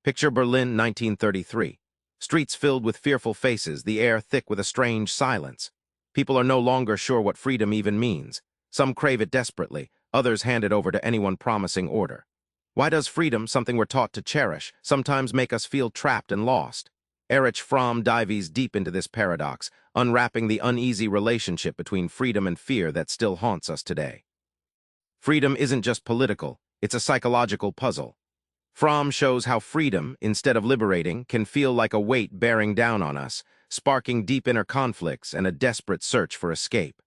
Picture Berlin, 1933. Streets filled with fearful faces, the air thick with a strange silence. People are no longer sure what freedom even means. Some crave it desperately, others hand it over to anyone promising order. Why does freedom, something we're taught to cherish, sometimes make us feel trapped and lost? Erich Fromm dives deep into this paradox, unwrapping the uneasy relationship between freedom and fear that still haunts us today. Freedom isn't just political, it's a psychological puzzle. Fromm shows how freedom, instead of liberating, can feel like a weight bearing down on us, sparking deep inner conflicts and a desperate search for escape.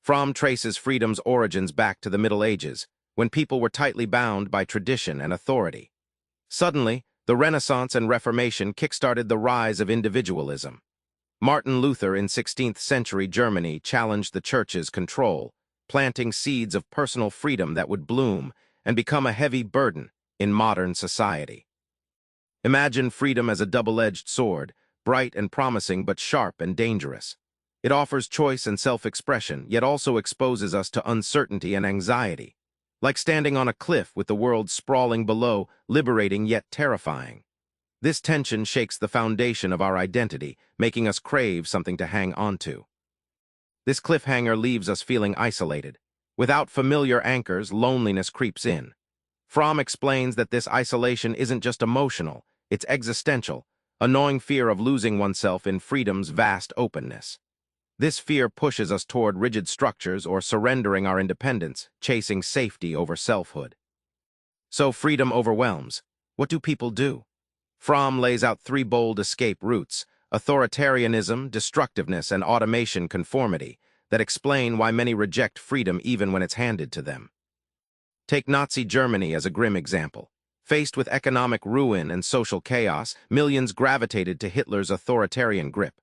Fromm traces freedom's origins back to the Middle Ages, when people were tightly bound by tradition and authority. Suddenly, the Renaissance and Reformation kickstarted the rise of individualism. Martin Luther in 16th-century Germany challenged the church's control, planting seeds of personal freedom that would bloom and become a heavy burden in modern society. Imagine freedom as a double-edged sword, bright and promising but sharp and dangerous. It offers choice and self-expression, yet also exposes us to uncertainty and anxiety. Like standing on a cliff with the world sprawling below, liberating yet terrifying. This tension shakes the foundation of our identity, making us crave something to hang onto. This cliffhanger leaves us feeling isolated. Without familiar anchors, loneliness creeps in. Fromm explains that this isolation isn't just emotional, it's existential, a gnawing fear of losing oneself in freedom's vast openness. This fear pushes us toward rigid structures or surrendering our independence, chasing safety over selfhood. So freedom overwhelms. What do people do? Fromm lays out three bold escape routes: authoritarianism, destructiveness, and automation conformity, that explain why many reject freedom even when it's handed to them. Take Nazi Germany as a grim example. Faced with economic ruin and social chaos, millions gravitated to Hitler's authoritarian grip.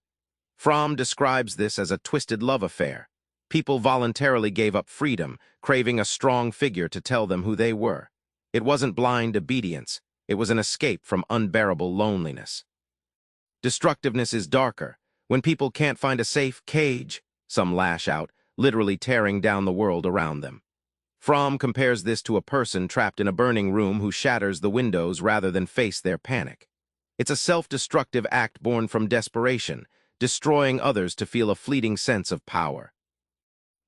Fromm describes this as a twisted love affair. People voluntarily gave up freedom, craving a strong figure to tell them who they were. It wasn't blind obedience, it was an escape from unbearable loneliness. Destructiveness is darker. When people can't find a safe cage, some lash out, literally tearing down the world around them. Fromm compares this to a person trapped in a burning room who shatters the windows rather than face their panic. It's a self-destructive act born from desperation, destroying others to feel a fleeting sense of power.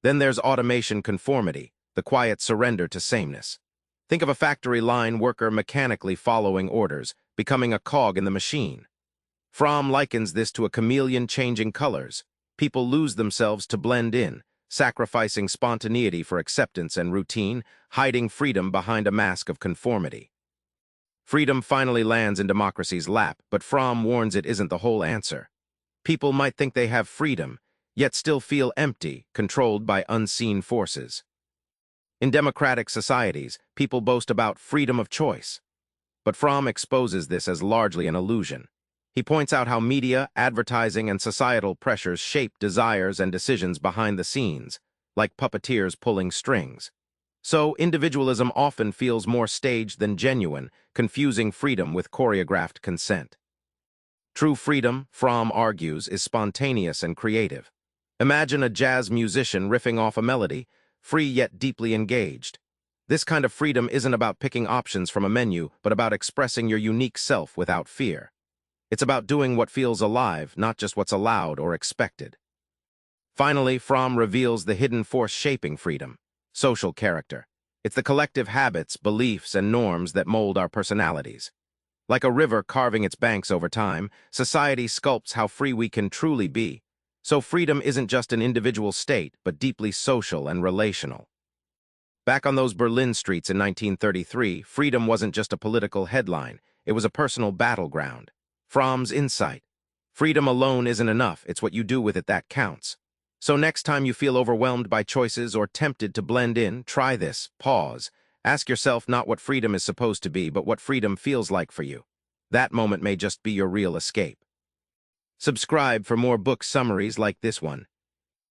Then there's automation conformity, the quiet surrender to sameness. Think of a factory line worker mechanically following orders, becoming a cog in the machine. Fromm likens this to a chameleon changing colors. People lose themselves to blend in, sacrificing spontaneity for acceptance and routine, hiding freedom behind a mask of conformity. Freedom finally lands in democracy's lap, but Fromm warns it isn't the whole answer. People might think they have freedom, yet still feel empty, controlled by unseen forces. In democratic societies, people boast about freedom of choice. But Fromm exposes this as largely an illusion. He points out how media, advertising, and societal pressures shape desires and decisions behind the scenes, like puppeteers pulling strings. So, individualism often feels more staged than genuine, confusing freedom with choreographed consent. True freedom, Fromm argues, is spontaneous and creative. Imagine a jazz musician riffing off a melody, free yet deeply engaged. This kind of freedom isn't about picking options from a menu, but about expressing your unique self without fear. It's about doing what feels alive, not just what's allowed or expected. Finally, Fromm reveals the hidden force shaping freedom: social character. It's the collective habits, beliefs, and norms that mold our personalities. Like a river carving its banks over time, society sculpts how free we can truly be. So freedom isn't just an individual state, but deeply social and relational. Back on those Berlin streets in 1933, freedom wasn't just a political headline, it was a personal battleground. Fromm's insight: freedom alone isn't enough, it's what you do with it that counts. So next time you feel overwhelmed by choices or tempted to blend in, try this: pause. Ask yourself not what freedom is supposed to be, but what freedom feels like for you. That moment may just be your real escape. Subscribe for more book summaries like this one.